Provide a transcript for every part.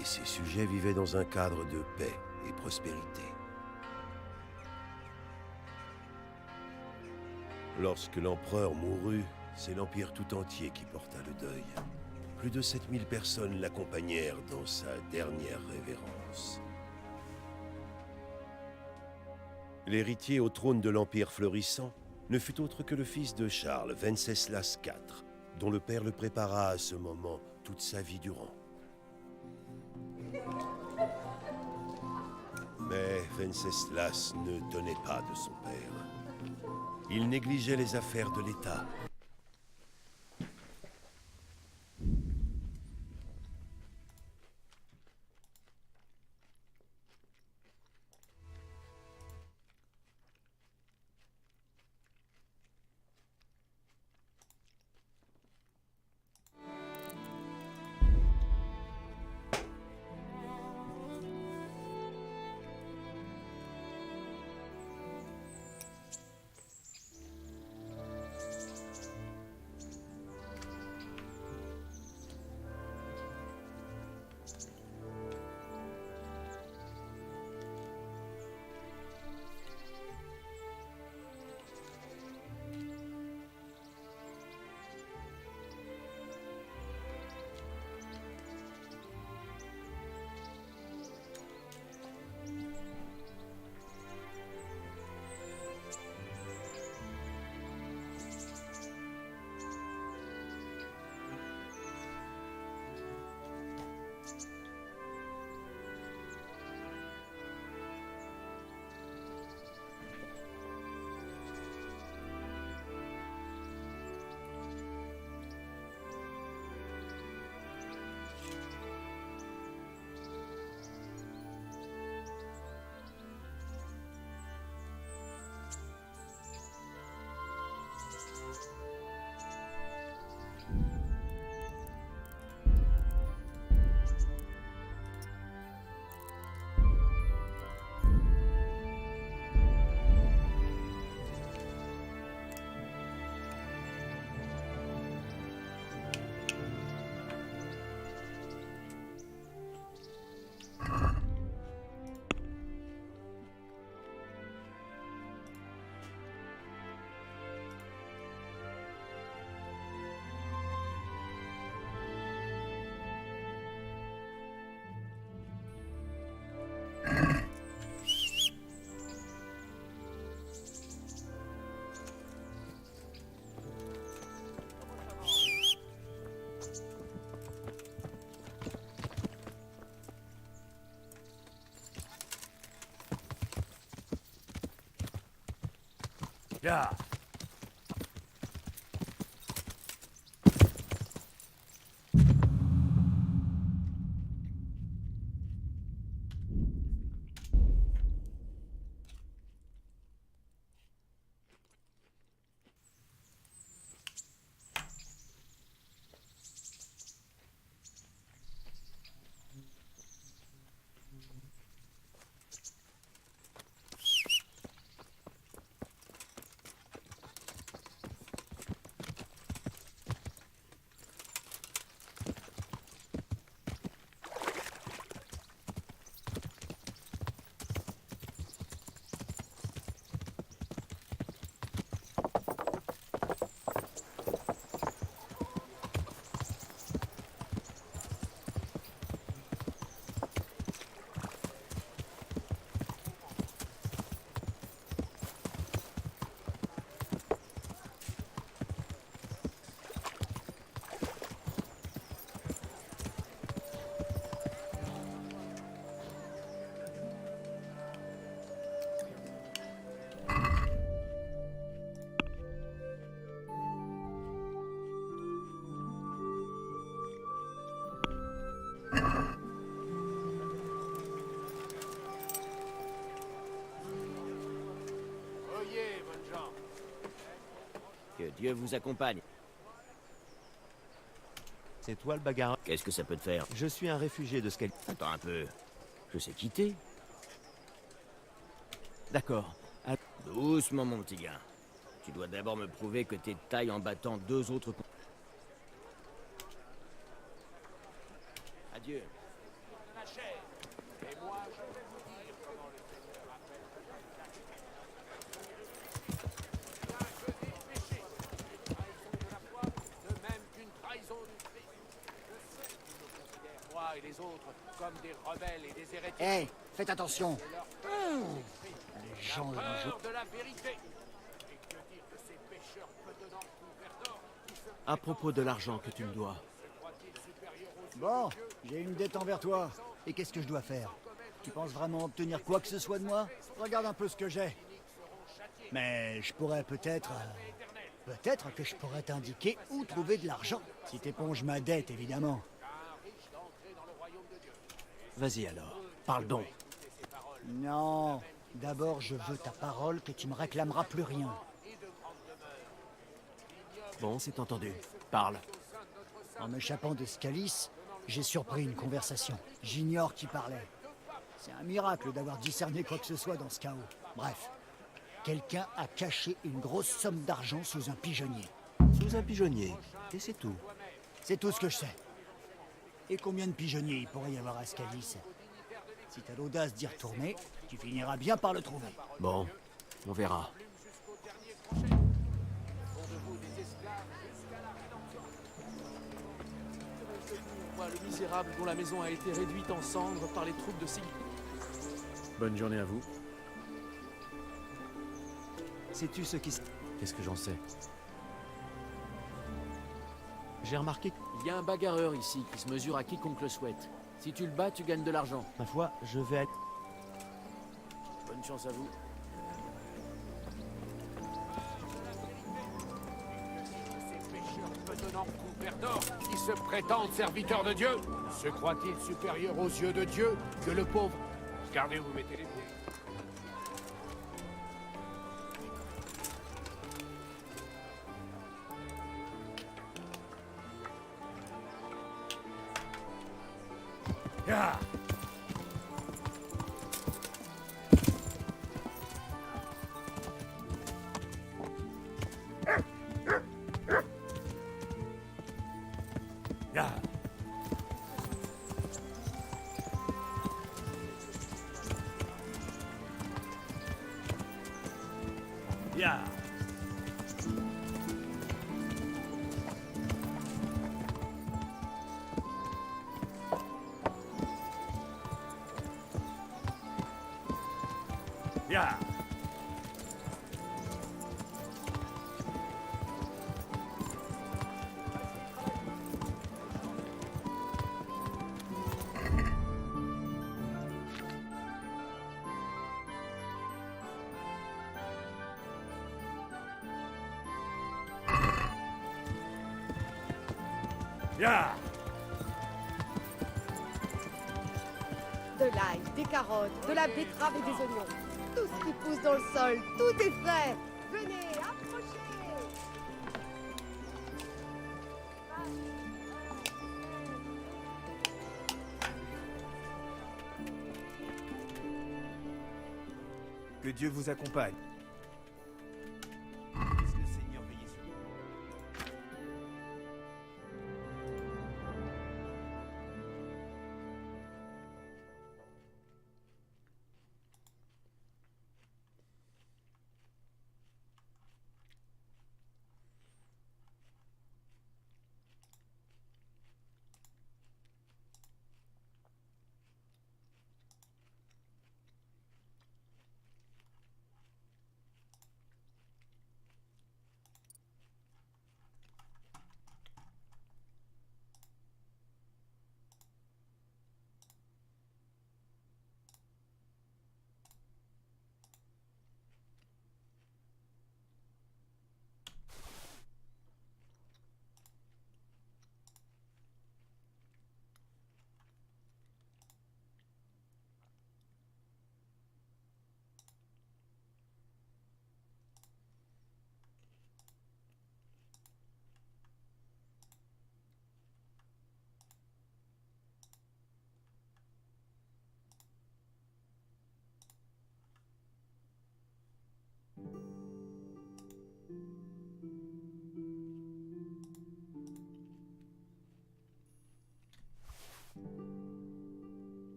et ses sujets vivaient dans un cadre de paix et prospérité. Lorsque l'empereur mourut, c'est l'Empire tout entier qui porta le deuil. Plus de 7000 personnes l'accompagnèrent dans sa dernière révérence. L'héritier au trône de l'Empire florissant ne fut autre que le fils de Charles, Venceslas IV, dont le père le prépara à ce moment toute sa vie durant. Mais Venceslas ne tenait pas de son père. Il négligeait les affaires de l'État. Ya. Que Dieu vous accompagne. C'est toi le bagarre. Qu'est-ce que ça peut te faire? Je suis un réfugié de Scal... Attends un peu. Je sais quitter. D'accord. Doucement, mon petit gars. Tu dois d'abord me prouver que t'es de taille en battant deux autres... Adieu. et les autres comme des rebelles et des hérétiques. Hé, faites attention. Les gens de nos Peur jours. de la vérité. Et que dire de ces pêcheurs bedonnants couverts d'or qui se À propos de l'argent que tu me dois. croient-ils supérieurs aux yeux Bon, j'ai une dette envers toi. Et qu'est-ce que je dois faire? Tu penses vraiment obtenir quoi que ce soit de moi? Regarde un peu ce que j'ai. Mais je pourrais peut-être... peut-être que je pourrais t'indiquer où trouver de l'argent. Si t'éponges ma dette, évidemment. Vas-y alors, parle donc. Non. D'abord, je veux ta parole que tu me réclameras plus rien. Bon, c'est entendu. Parle. En m'échappant de Scalis, j'ai surpris une conversation. J'ignore qui parlait. C'est un miracle d'avoir discerné quoi que ce soit dans ce chaos. Bref, quelqu'un a caché une grosse somme d'argent sous un pigeonnier. Sous un pigeonnier. Et c'est tout. C'est tout ce que je sais. Et combien de pigeonniers il pourrait y avoir à Scalis? Si t'as l'audace d'y retourner, tu finiras bien par le trouver. Bon, on verra. Moi, le misérable dont la maison a été réduite en cendres par les troupes de Sig. Bonne journée à vous. Sais-tu ce qui... Qu'est-ce que j'en sais? J'ai remarqué que, Il y a un bagarreur ici qui se mesure à quiconque le souhaite. Si tu le bats, tu gagnes de l'argent. ma foi, je vais être... Bonne chance à vous. ces pêcheurs bedonnants couverts d'or qui se prétendent serviteurs de Dieu? Se croient-ils supérieurs aux yeux de Dieu que le pauvre? Regardez où vous mettez les pieds. De l'ail, des carottes, de la betterave et des oignons. Tout ce qui pousse dans le sol, tout est frais. Venez, approchez. Que Dieu vous accompagne. Puisse le Seigneur veiller sur vous.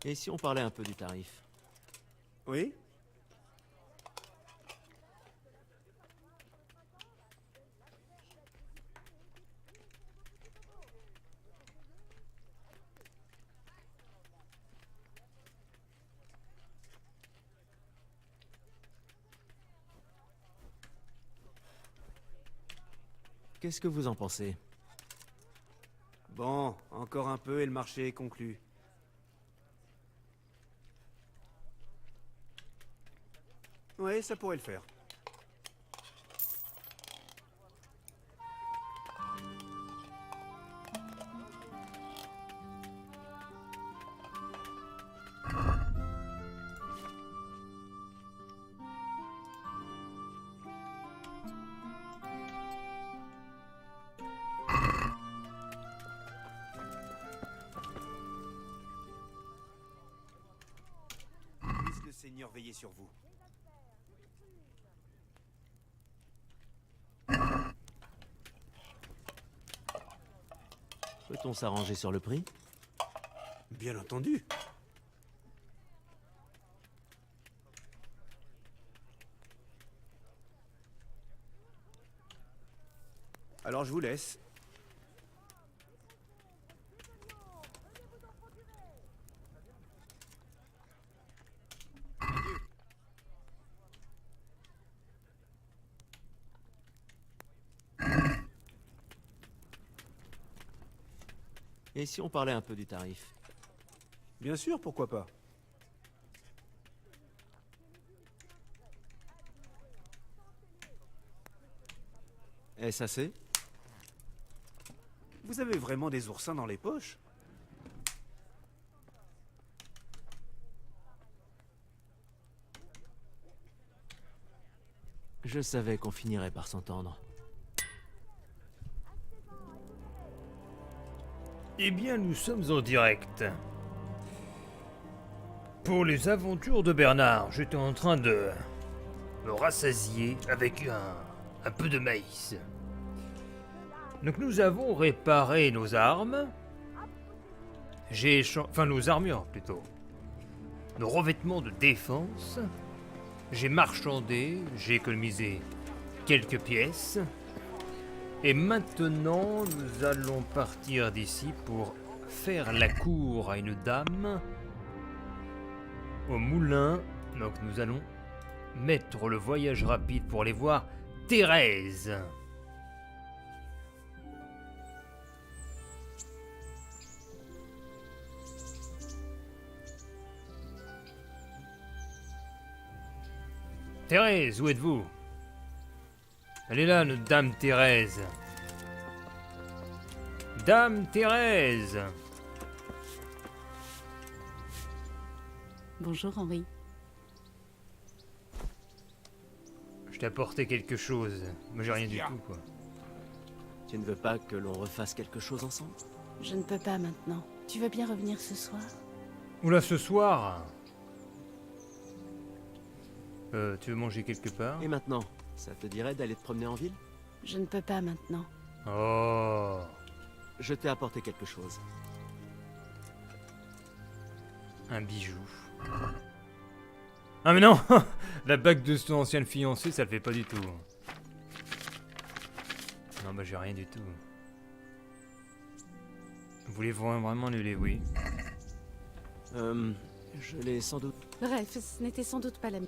Et si on parlait un peu du tarif? Oui? Qu'est-ce que vous en pensez? Bon, encore un peu et le marché est conclu. Oui, ça pourrait le faire. Puisse le Seigneur veiller sur vous. Peut-on s'arranger sur le prix? Bien entendu. Alors je vous laisse. Et si on parlait un peu du tarif? Bien sûr, pourquoi pas. Est-ce assez? Vous avez vraiment des oursins dans les poches? Je savais qu'on finirait par s'entendre. Eh bien, nous sommes en direct. Pour les aventures de Bernard, j'étais en train de me rassasier avec un peu de maïs. Donc nous avons réparé nos armes. Enfin, nos armures plutôt. Nos revêtements de défense. J'ai marchandé, j'ai économisé quelques pièces. Et maintenant, nous allons partir d'ici pour faire la cour à une dame au moulin. Donc nous allons mettre le voyage rapide pour aller voir Thérèse. Thérèse, où êtes-vous? Elle est là, notre dame Thérèse. Dame Thérèse! Bonjour Henri. Je t'ai apporté quelque chose. Moi j'ai rien du tout, quoi. Tu ne veux pas que l'on refasse quelque chose ensemble? Je ne peux pas maintenant. Tu veux bien revenir ce soir? Oula, ce soir? Tu veux manger quelque part? Et maintenant, ça te dirait d'aller te promener en ville? Je ne peux pas maintenant. Oh! Je t'ai apporté quelque chose. Un bijou. Ah mais non! La bague de son ancienne fiancée, ça le fait pas du tout. Non bah j'ai rien du tout. Vous voulez vraiment annuler, oui. Je l'ai sans doute... Bref, ce n'était sans doute pas la...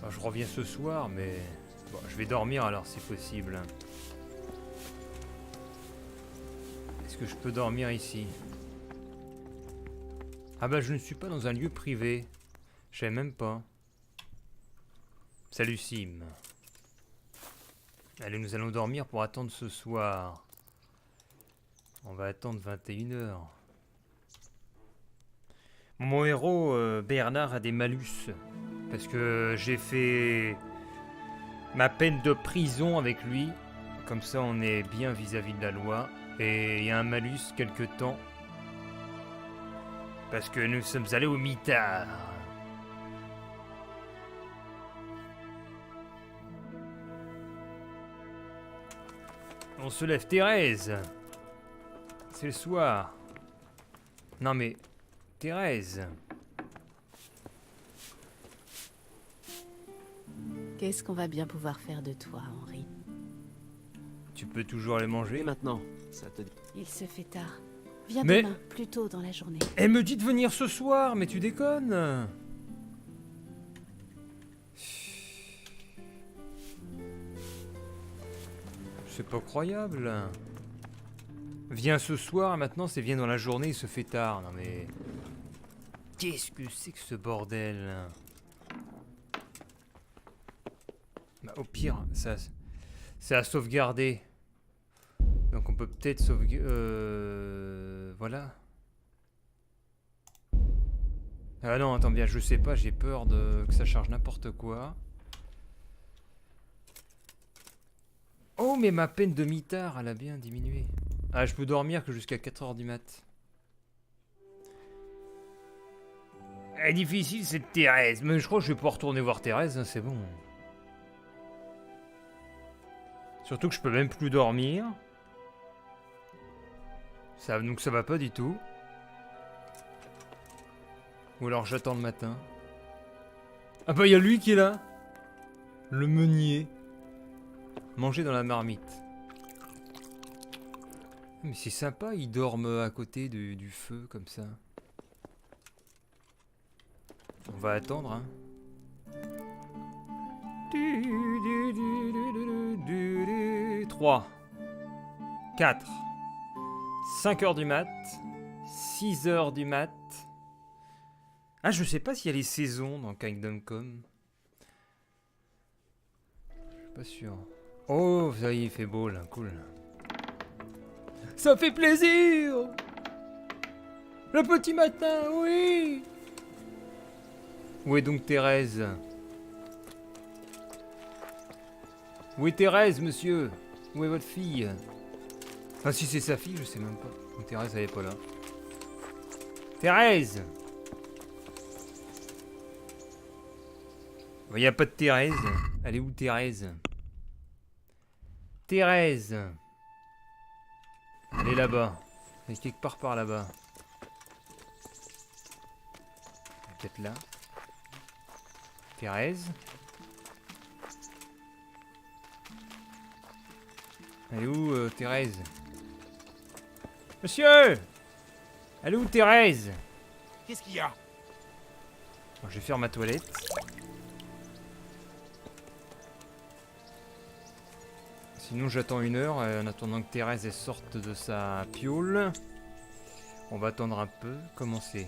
Bah, je reviens ce soir, mais... Bon, je vais dormir alors, si possible. Est-ce que je peux dormir ici? Ah bah, je ne suis pas dans un lieu privé. Je savais même pas. Salut Sim. Allez, nous allons dormir pour attendre ce soir. On va attendre 21h. Mon héros, Bernard, a des malus. Parce que j'ai fait ma peine de prison avec lui. Comme ça, on est bien vis-à-vis de la loi. Et il y a un malus quelque temps. Parce que nous sommes allés au mitard. On se lève, Thérèse. C'est le soir. Non mais... Thérèse. Qu'est-ce qu'on va bien pouvoir faire de toi, Henri? Tu peux toujours les Et manger. maintenant, ça te dit... Il se fait tard. Viens Mais- demain, plus tôt dans la journée. Elle me dit de venir ce soir, mais tu déconnes. C'est pas croyable. Viens ce soir, maintenant c'est viens dans la journée, il se fait tard. Non mais... Qu'est-ce que c'est que ce bordel? Bah, au pire, ça, c'est à sauvegarder. Donc on peut peut-être sauvegarder... voilà. Ah non, attends bien, je sais pas, j'ai peur que ça charge n'importe quoi. Oh, mais ma peine de mitard, elle a bien diminué. Ah, je peux dormir que jusqu'à 4h du mat. Elle est difficile cette Thérèse, mais je crois que je vais pouvoir retourner voir Thérèse, hein, c'est bon. Surtout que je peux même plus dormir. Donc ça va pas du tout. Ou alors j'attends le matin. Ah bah il y a lui qui est là. Le meunier. Manger dans la marmite. Mais c'est sympa, ils dorment à côté du feu comme ça. On va attendre, hein. 3 4 5h du mat 6h du mat. Ah, je sais pas s'il y a les saisons dans Kingdom Come. Je suis pas sûr. Oh, ça y est, il fait beau là, cool. Ça fait plaisir! Le petit matin, oui! Où est donc Thérèse? Où est Thérèse, monsieur? Où est votre fille? Enfin, si c'est sa fille, je sais même pas. Donc, Thérèse, elle est pas là. Thérèse! Il n'y a pas de Thérèse. Elle est où, Thérèse? Thérèse! Elle est là-bas. Elle est quelque part par là-bas. Peut-être là. Thérèse? Elle est où, Thérèse? Monsieur! Elle est où, Thérèse? Qu'est-ce qu'il y a? Bon, je vais faire ma toilette. Sinon j'attends 1h en attendant que Thérèse elle sorte de sa piole. On va attendre un peu. Comment c'est?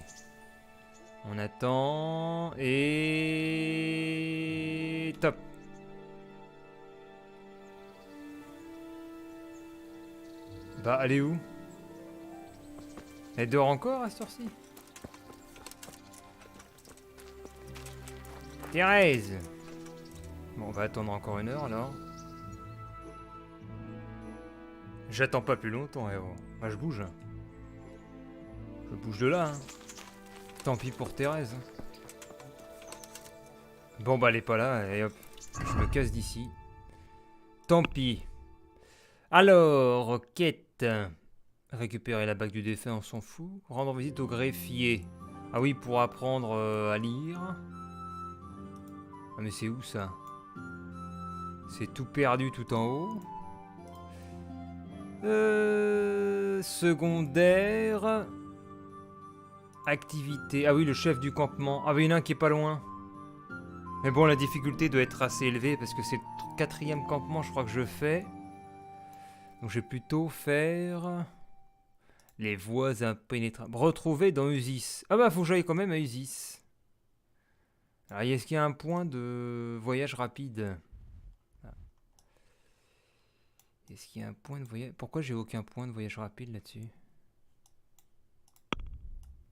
On attend et top. Bah elle est où? Elle dort encore à cette heure-ci? Thérèse! Bon, on va attendre encore 1h alors. J'attends pas plus longtemps, héros. Bah, je bouge. Je bouge de là, hein. Tant pis pour Thérèse. Bon, bah, elle est pas là, et hop. Je me casse d'ici. Tant pis. Alors, quête. Récupérer la bague du défunt, on s'en fout. Rendre visite au greffier. Ah oui, pour apprendre à lire. Ah, mais c'est où ça? C'est tout perdu tout en haut. Secondaire. Activité. Ah oui, le chef du campement. Ah oui, il y en a un qui est pas loin. Mais bon, la difficulté doit être assez élevée parce que c'est le 4e campement, je crois que je fais. Donc je vais plutôt faire les voies impénétrables. Retrouver dans Usis. Ah bah, faut que j'aille quand même à Usis. Alors, est-ce qu'il y a un point de voyage rapide? Est-ce qu'il y a un point de voyage... Pourquoi j'ai aucun point de voyage rapide là-dessus?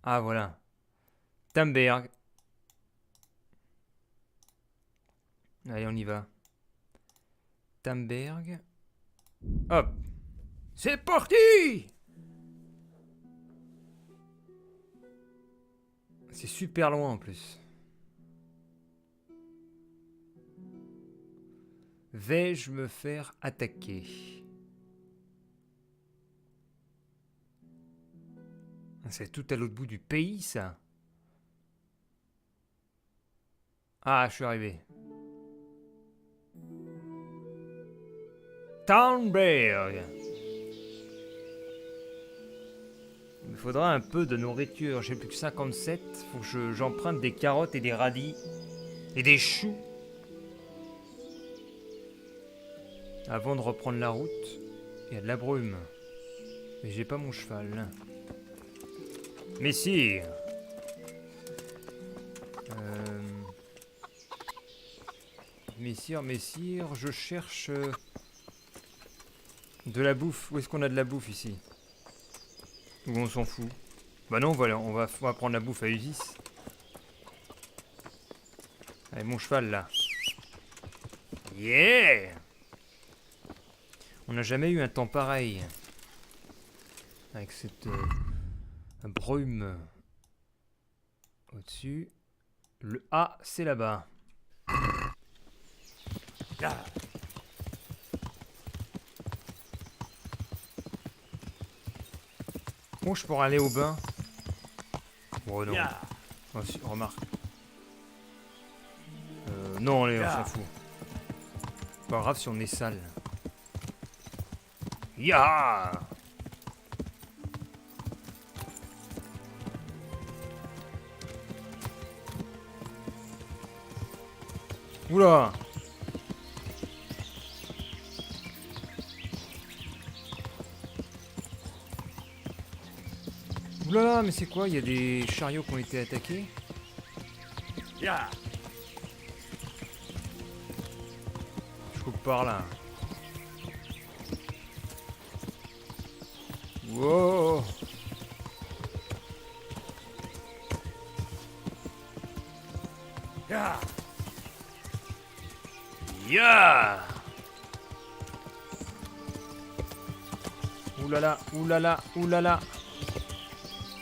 Ah, voilà. Tamberg. Allez, on y va. Tamberg. Hop. C'est parti! C'est super loin en plus. Vais-je me faire attaquer? C'est tout à l'autre bout du pays, ça. Ah, je suis arrivé. Townberg. Il me faudra un peu de nourriture. J'ai plus que 57. Faut que j'emprunte des carottes et des radis. Et des choux. Avant de reprendre la route. Il y a de la brume. Mais j'ai pas mon cheval. Messire. Messire, je cherche de la bouffe. Où est-ce qu'on a de la bouffe ici? Ou on s'en fout? Bah non, voilà, on va prendre la bouffe à Usis. Allez, mon cheval là. Yeah! On n'a jamais eu un temps pareil. Avec cette brume au-dessus. Le A, c'est là-bas. Bon, je pourrais aller au bain. Bon, non. Oh, si, remarque. Non, allez, on s'en fout. Pas grave si on est sale. Ya! Oula! Oulala, mais c'est quoi? Il y a des chariots qui ont été attaqués? Je coupe par là. Wow! Ya! Oulala, oulala, oulala.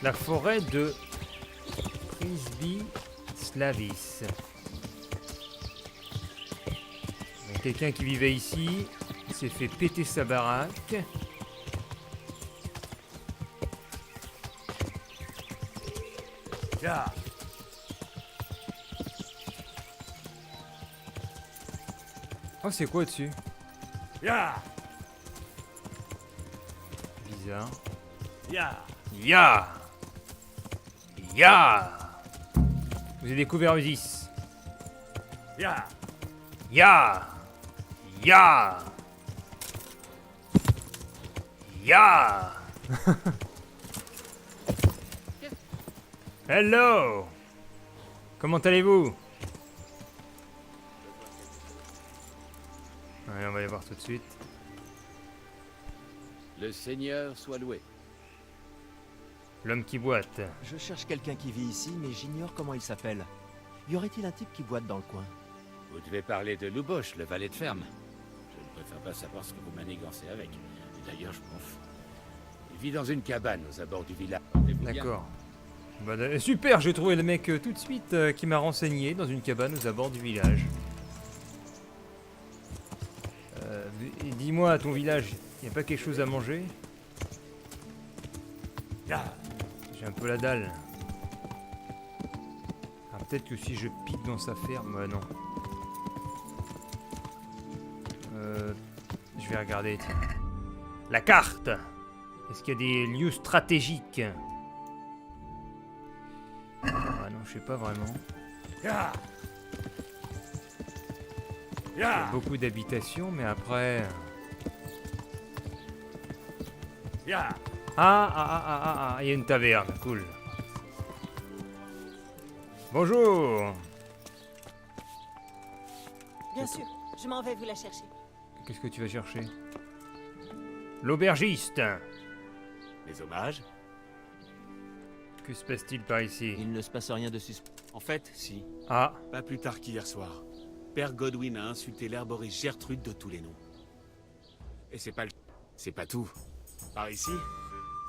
La forêt de Frisby Slavis. Quelqu'un qui vivait ici s'est fait péter sa baraque. Oh, c'est quoi dessus? Bizarre. Ya! Vous avez découvert Usis. Ya! Hello! Comment allez-vous? Allez, on va aller voir tout de suite. Le Seigneur soit loué. L'homme qui boite. Je cherche quelqu'un qui vit ici, mais j'ignore comment il s'appelle. Y aurait-il un type qui boite dans le coin? Vous devez parler de Louboche, le valet de ferme. Je ne préfère pas savoir ce que vous manigancez avec. Et d'ailleurs, je m'en fous. Il vit dans une cabane aux abords du village. D'accord. Bah, super, j'ai trouvé le mec tout de suite qui m'a renseigné dans une cabane aux abords du village. Dis-moi, à ton village, y a pas quelque chose à manger? J'ai un peu la dalle. Ah, peut-être que si je pique dans sa ferme, non. Je vais regarder, tiens. La carte! Est-ce qu'il y a des lieux stratégiques? Ah non, je sais pas vraiment. Il y a beaucoup d'habitations, mais après... il y a une taverne, cool. Bonjour. Bien sûr, je m'en vais vous la chercher. Qu'est-ce que tu vas chercher? L'aubergiste. Les hommages? Que se passe-t-il par ici? Il ne se passe rien de suspect. En fait, si. Ah. Pas plus tard qu'hier soir. Père Godwin a insulté l'herboriste Gertrude de tous les noms. Et c'est pas tout. Par ici,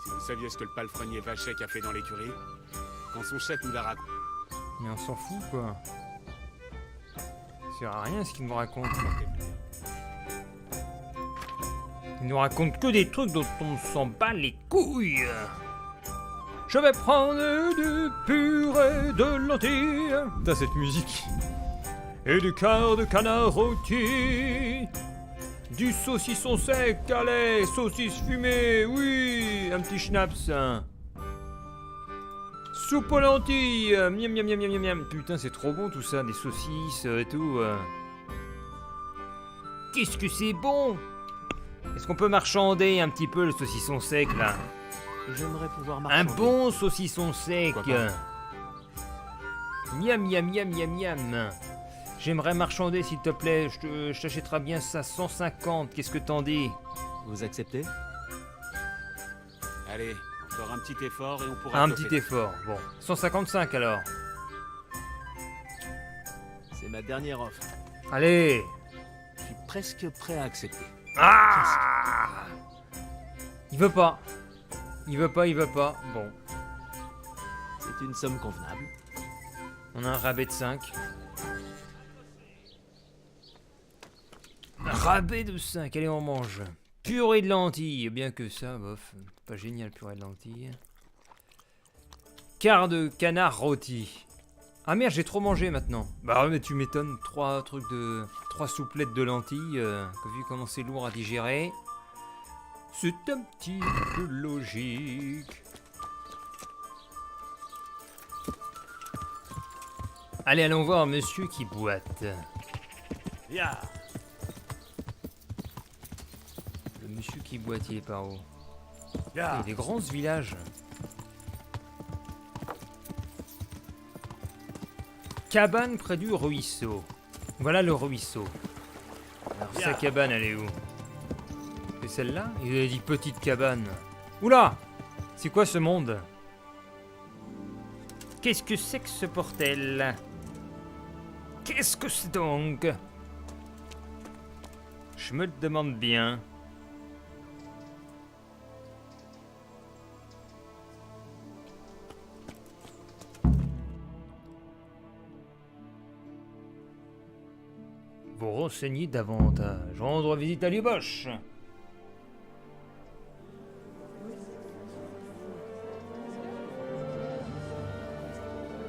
si vous saviez ce que le palefrenier Vachek a fait dans l'écurie, quand son chef nous l'a raconté... Mais on s'en fout, quoi. Ça sert à rien ce qu'il nous raconte. Il nous raconte que des trucs dont on s'en bat les couilles. Je vais prendre du purée de lentilles. Putain, cette musique. Et du quart de canard rôti. Du saucisson sec, allez, saucisse fumée, oui. Un petit schnapps. Soupe aux lentilles. Miam, miam, miam, miam, miam, miam. Putain, c'est trop bon tout ça, des saucisses et tout. Qu'est-ce que c'est bon! Est-ce qu'on peut marchander un petit peu le saucisson sec là? J'aimerais pouvoir Un marchander. bon saucisson sec. Pourquoi pas? Miam, miam, miam, miam, miam. J'aimerais marchander s'il te plaît. Je t'achèterai bien ça 150. Qu'est-ce que t'en dis? Vous acceptez? Allez, encore un petit effort et on pourra... Un toffer. petit effort. Bon, 155 alors. C'est ma dernière offre. Allez. Je suis presque prêt à accepter. Ah! Il veut pas. Il veut pas, il veut pas. Bon, C'est une somme convenable. on a un rabais de 5. Un rabais de 5, allez on mange. Purée de lentilles, bien que ça, bof. Pas génial purée de lentilles. Quart de canard rôti. Ah merde, j'ai trop mangé maintenant. Bah ouais, mais tu m'étonnes, 3 souplettes de lentilles, vu comment c'est lourd à digérer. C'est un petit peu logique. Allez, allons voir monsieur qui boite. Ya. Le monsieur qui boite, il est par où? Ya. Il est grand ce village. Cabane près du ruisseau. Voilà le ruisseau. Alors sa cabane, elle est où? C'est celle-là? Il a dit petite cabane. Oula! C'est quoi ce monde? Qu'est-ce que c'est que ce portel? Qu'est-ce que c'est donc? Je me le demande bien. Vous renseigner davantage. Rendre visite à Luboche.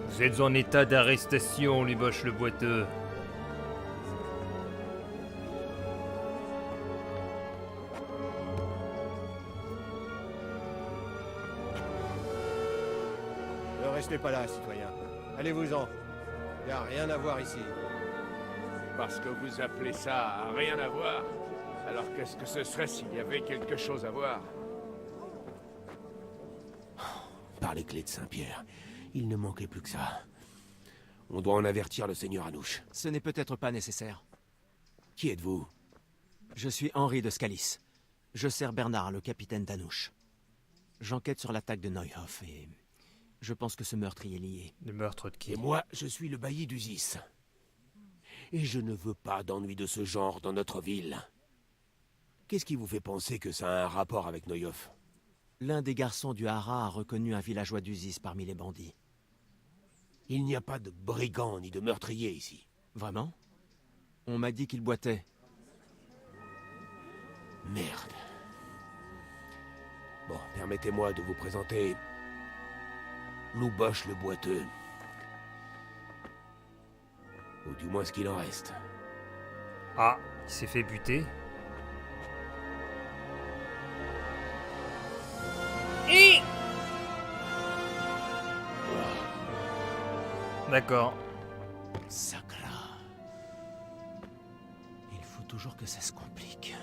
Vous êtes en état d'arrestation, Luboche le boiteux. Ne restez pas là, citoyen. Allez-vous-en. Il n'y a rien à voir ici. Parce que vous appelez ça à rien à voir. Alors qu'est-ce que ce serait s'il y avait quelque chose à voir? Par les clés de Saint-Pierre, il ne manquait plus que ça. On doit en avertir le seigneur Anouche. Ce n'est peut-être pas nécessaire. Qui êtes-vous? Je suis Henri de Scalis. Je sers Bernard, le capitaine d'Anouche. J'enquête sur l'attaque de Neuhoff et je pense que ce meurtre y est lié. Le meurtre de qui? Et moi, je suis le bailli d'Uzis. Et je ne veux pas d'ennuis de ce genre dans notre ville. Qu'est-ce qui vous fait penser que ça a un rapport avec Neuhoff? L'un des garçons du Hara a reconnu un villageois d'Uzis parmi les bandits. Il n'y a pas de brigands ni de meurtriers ici. Vraiment? On m'a dit qu'il boitait. Merde. Bon, permettez-moi de vous présenter... Louboche le boiteux. Ou du moins ce qu'il en reste. Ah, il s'est fait buter. D'accord. Sacra. Il faut toujours que ça se complique.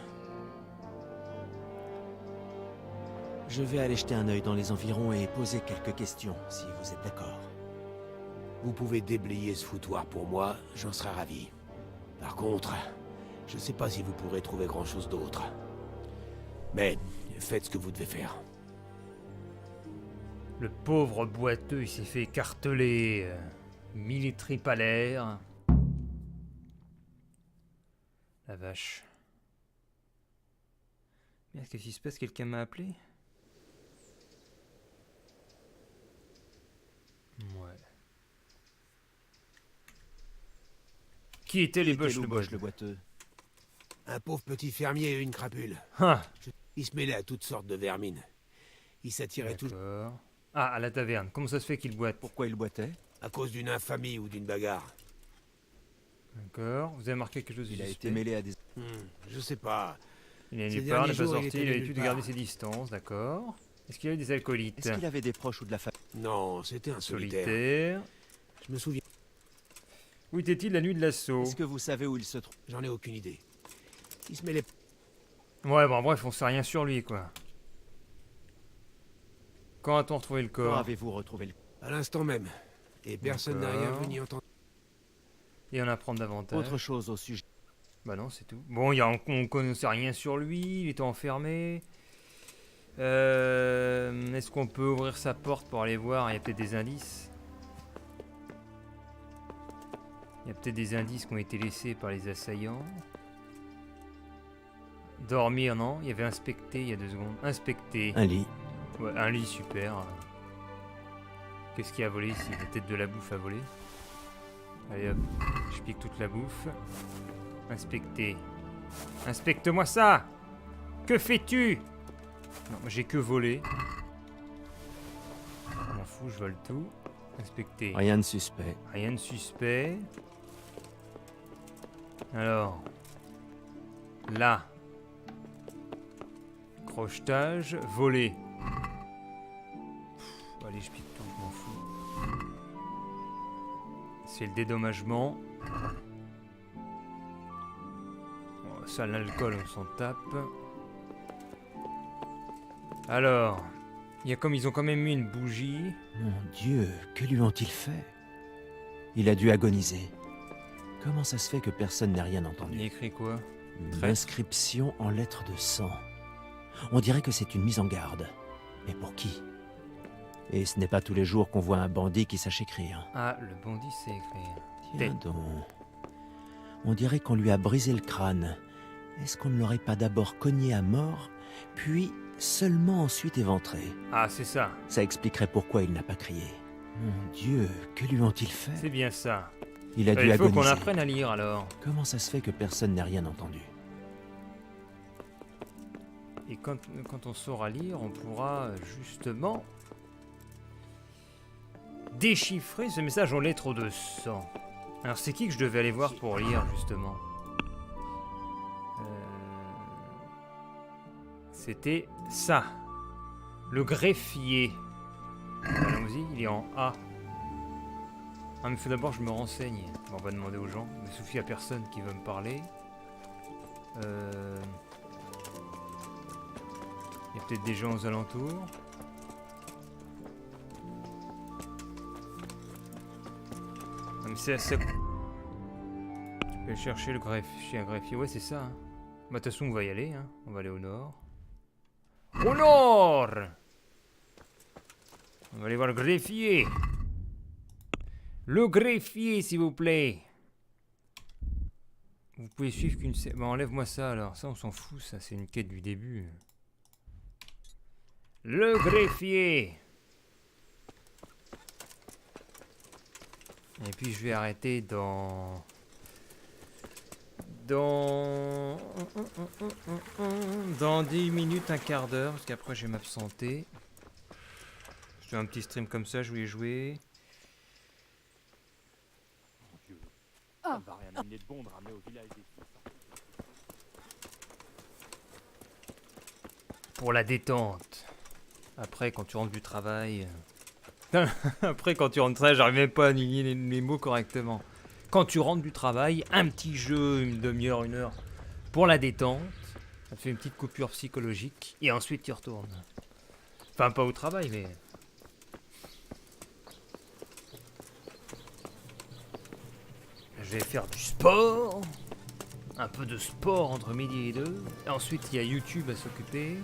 Je vais aller jeter un œil dans les environs et poser quelques questions, si vous êtes d'accord. Vous pouvez déblayer ce foutoir pour moi, j'en serais ravi. Par contre, je sais pas si vous pourrez trouver grand-chose d'autre. Mais faites ce que vous devez faire. Le pauvre boiteux, il s'est fait écarteler. Military palaire. La vache. Merde, qu'est-ce qui se passe? Quelqu'un m'a appelé? Ouais. Qui était les Boches le boiteux? Un pauvre petit fermier et une crapule. Ah. Il se mêlait à toutes sortes de vermines. Il s'attirait toujours... Ah, à la taverne. Comment ça se fait qu'il boite? Pourquoi il boitait? À cause d'une infamie ou d'une bagarre. D'accord. Vous avez marqué quelque chose de Il a suspect? été mêlé à des... Je sais pas. Il est Ces nulle part, derniers n'est pas jours, il sorti, était il a nulle l'habitude de part. garder ses distances, d'accord. Est-ce qu'il y avait des alcoolites? Est-ce qu'il avait des proches ou de la famille? Non, c'était un solitaire. Solitaire. Je me souviens. Où était-il la nuit de l'assaut? Est-ce que vous savez où il se trouve? J'en ai aucune idée. Il se mêlait. Ouais, bon, bref, on sait rien sur lui, quoi. Quand a-t-on retrouvé le Quand corps? avez-vous retrouvé le... À l'instant même. Et personne n'a rien D'accord. vu ni entendu. Et en apprendre davantage. Autre chose au sujet... Bah non, c'est tout. Bon, on connaissait rien sur lui, il était enfermé. Est-ce qu'on peut ouvrir sa porte pour aller voir? Il y a peut-être des indices. Il y a peut-être des indices qui ont été laissés par les assaillants. Dormir, non? Il y avait inspecté il y a 2 secondes. Inspecté. Un lit. Ouais, un lit, super. Qu'est-ce qu'il y a à voler ici? Il y a peut-être de la bouffe à voler. Allez hop, je pique toute la bouffe. Inspecter. Inspecte-moi ça! Que fais-tu? Non, moi j'ai que volé. Je m'en fous, je vole tout. Inspecter. Rien de suspect. Rien de suspect. Alors. Là. Crochetage. Voler. Allez, je pique tout, je m'en fous. C'est le dédommagement. Oh, ça, l'alcool, on s'en tape. Alors, ils ont quand même mis une bougie. Mon Dieu, que lui ont-ils fait? Il a dû agoniser. Comment ça se fait que personne n'ait rien Il y a entendu? écrit quoi? Une inscription en lettres de sang. On dirait que c'est une mise en garde. Mais pour qui? Et ce n'est pas tous les jours qu'on voit un bandit qui sache écrire. Ah, le bandit sait écrire. Tiens donc. On dirait qu'on lui a brisé le crâne. Est-ce qu'on ne l'aurait pas d'abord cogné à mort, puis seulement ensuite éventré? Ah, c'est ça. Ça expliquerait pourquoi il n'a pas crié. Mon Dieu, que lui ont-ils fait? C'est bien ça. Il a dû Il faut agoniser. qu'on apprenne à lire alors. Comment ça se fait que personne n'ait rien entendu? Et quand on saura lire, on pourra justement déchiffrer ce message en lettres de sang. Alors c'est qui que je devais aller voir pour lire justement? C'était ça. Le greffier. Allons-y, il est en A. Ah mais faut d'abord que je me renseigne. Bon, on va demander aux gens. Il ne suffit à personne qui veut me parler. Il y a peut-être des gens aux alentours. Ah, mais c'est assez... Je vais chercher le greffier. Un greffier, ouais c'est ça. Hein. Bah de toute façon on va y aller. Hein. On va aller au nord. Au nord! On va aller voir le greffier. Le greffier s'il vous plaît. Vous pouvez suivre qu'une... Bah enlève-moi ça alors. Ça on s'en fout, ça c'est une quête du début. Le greffier. Et puis je vais arrêter dans 10 minutes, un quart d'heure, parce qu'après je vais m'absenter. Je fais un petit stream comme ça, je voulais jouer. Ça ne va rien amener de bon de ramener au village des filles. Pour la détente. Après, quand tu rentres du travail... Après, quand tu rentres du travail, j'arrive même pas à aligner les mots correctement. Quand tu rentres du travail, un petit jeu, une demi-heure, 1 heure, pour la détente. Ça te fait une petite coupure psychologique. Et ensuite, tu retournes. Enfin, pas au travail, mais... Je vais faire du sport. Un peu de sport entre midi et 2. Et ensuite, il y a YouTube à s'occuper.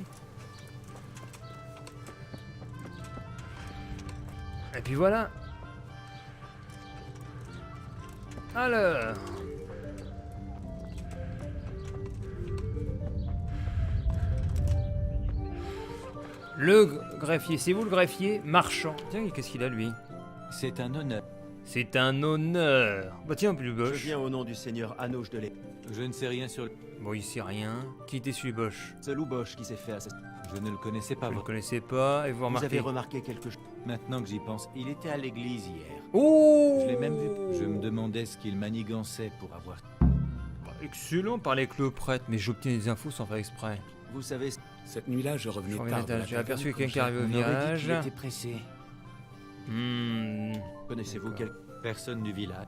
Et puis voilà. Alors. Le greffier, c'est vous le greffier? Marchand. Tiens, qu'est-ce qu'il a lui? C'est un honneur. C'est un honneur. Bah tiens, plus Je boche. viens au nom du seigneur Anouche de l'É. Je ne sais rien sur... Bon, il sait rien. Qui était celui boche? C'est Louboche qui s'est fait assassiner. Je ne le connaissais pas. Je ne le connaissais pas, et vous Vous remarquez... avez remarqué quelque chose? Maintenant que j'y pense, il était à l'église hier. Oh! Je l'ai même vu. Je me demandais ce qu'il manigançait pour avoir... Excellent, parler avec le prêtre, mais j'obtiens des infos sans faire exprès. Vous savez... Cette nuit-là, je revenais tard. de la J'ai aperçu taverne quelqu'un qui arrivait au On aurait dit virage. qu'il était pressé. Connaissez-vous quel... Personne du village.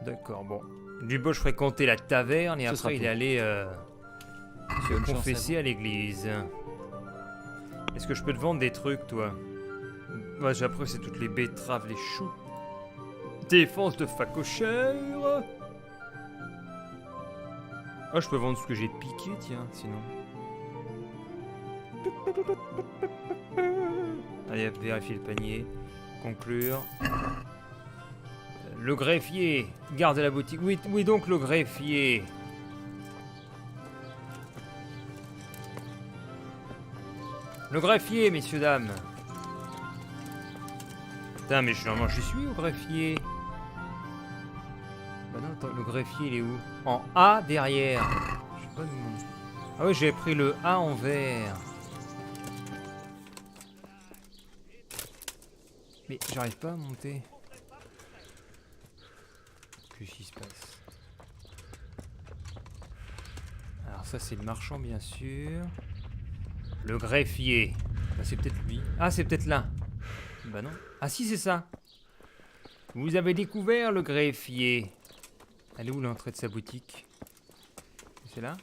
D'accord, bon. Dubois fréquentait la taverne et Ce sera après il tout. est allé se Bonne chance à confesser à l'église. Est-ce que je peux te vendre des trucs, toi? Ouais, j'ai appris que c'est toutes les betteraves, les choux. Défense de facochère. Ah, je peux vendre ce que j'ai piqué, tiens, sinon. Allez, hop, vérifier le panier. Conclure. Le greffier. Garde la boutique. Oui, donc le greffier. Le greffier, messieurs, dames. Putain, mais normalement, j'y suis au greffier. Bah non, attends, le greffier, il est où? En A, derrière. Je sais pas où... Ah oui, j'ai pris le A en vert. Mais j'arrive pas à monter. Qu'est-ce qui se passe? Alors ça, c'est le marchand, bien sûr. Le greffier. Bah, c'est peut-être lui. Ah, c'est peut-être là. Bah non. Ah si, c'est ça. Vous avez découvert le greffier. Elle est où l'entrée de sa boutique? C'est là?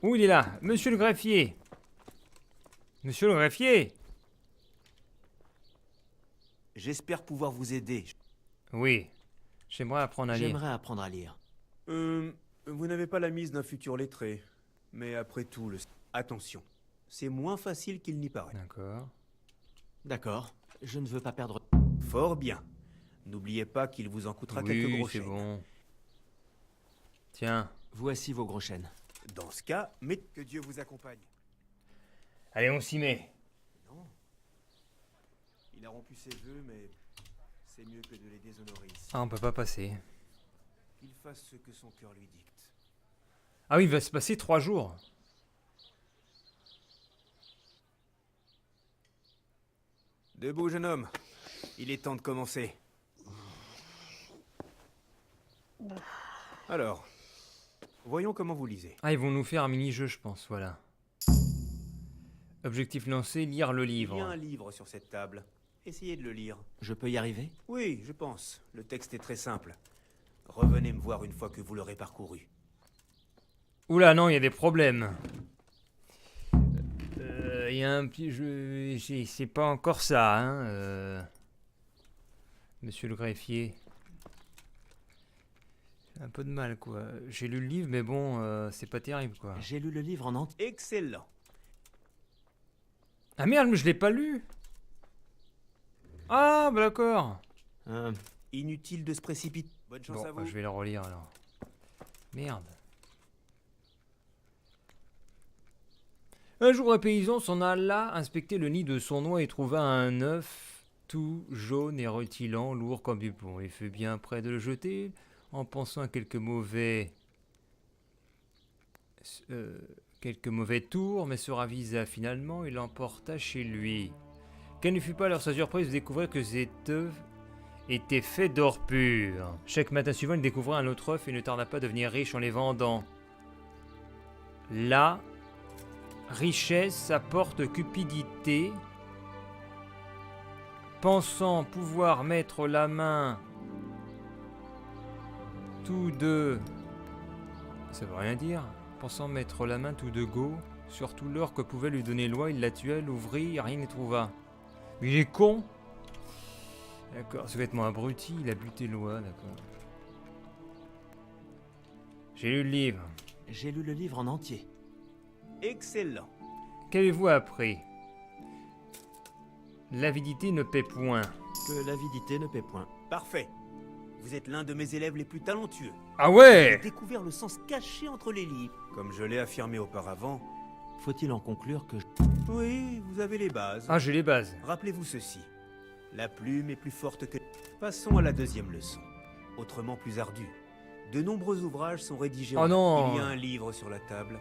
Où il est là? Monsieur le greffier. Monsieur le greffier. J'espère pouvoir vous aider. Oui. J'aimerais apprendre à lire. J'aimerais apprendre à lire. Vous n'avez pas la mise d'un futur lettré. Mais après tout, attention. C'est moins facile qu'il n'y paraît. D'accord. D'accord. Je ne veux pas perdre... Fort bien. N'oubliez pas qu'il vous en coûtera quelques Oui, gros c'est chèques. bon. Tiens. Voici vos gros chênes. Dans ce cas, mais que Dieu vous accompagne. Allez, on s'y met. Non. Il a rompu ses vœux, mais c'est mieux que de les déshonorer ici. Ah, on peut pas passer. Qu'il fasse ce que son cœur lui dicte. Ah oui, il va se passer 3 jours. Debout, jeune homme. Il est temps de commencer. Alors, voyons comment vous lisez. Ah, ils vont nous faire un mini-jeu, je pense, voilà. Objectif lancé, lire le Il y a livre. un livre sur cette table. Essayez de le lire. Je peux y arriver? Oui, je pense. Le texte est très simple. Revenez me voir une fois que vous l'aurez parcouru. Oula, non, il y a des problèmes. Il y a un petit jeu... C'est pas encore ça, hein. Monsieur le greffier. J'ai un peu de mal, quoi. J'ai lu le livre, mais bon, c'est pas terrible, quoi. J'ai lu le livre en entier. Excellent. Ah merde, mais je l'ai pas lu. Ah, bah d'accord. Inutile de se précipiter. Bonne chance Bon, à vous. bah, je vais le relire, alors. Merde. Un jour, un paysan s'en alla inspecter le nid de son oie et trouva un œuf tout jaune et rutilant, lourd comme du plomb. Il fut bien près de le jeter, en pensant à quelques mauvais tours, mais se ravisa finalement et l'emporta chez lui. Quelle ne fut pas alors sa surprise de découvrir que cet œuf était fait d'or pur. Chaque matin suivant, il découvrit un autre œuf et ne tarda pas à devenir riche en les vendant. La richesse apporte cupidité. Pensant pouvoir mettre la main tous deux... Ça veut rien dire. Pensant mettre la main tous deux go sur tout l'or que pouvait lui donner l'oie, il la tua, l'ouvrit, rien n'y trouva. Mais il est con. D'accord, ce vêtement abruti, il a buté l'oie, d'accord. J'ai lu le livre. J'ai lu le livre en entier. Excellent. Qu'avez-vous appris? L'avidité ne paie point. Que l'avidité ne paie point. Parfait. Vous êtes l'un de mes élèves les plus talentueux. Ah ouais! J'ai découvert le sens caché entre les livres. Comme je l'ai affirmé auparavant. Faut-il en conclure que... Oui, vous avez les bases. Ah, j'ai les bases. Rappelez-vous ceci. La plume est plus forte que... Passons à la deuxième leçon. Autrement plus ardue. De nombreux ouvrages sont rédigés Oh non. Il y a un livre sur la table.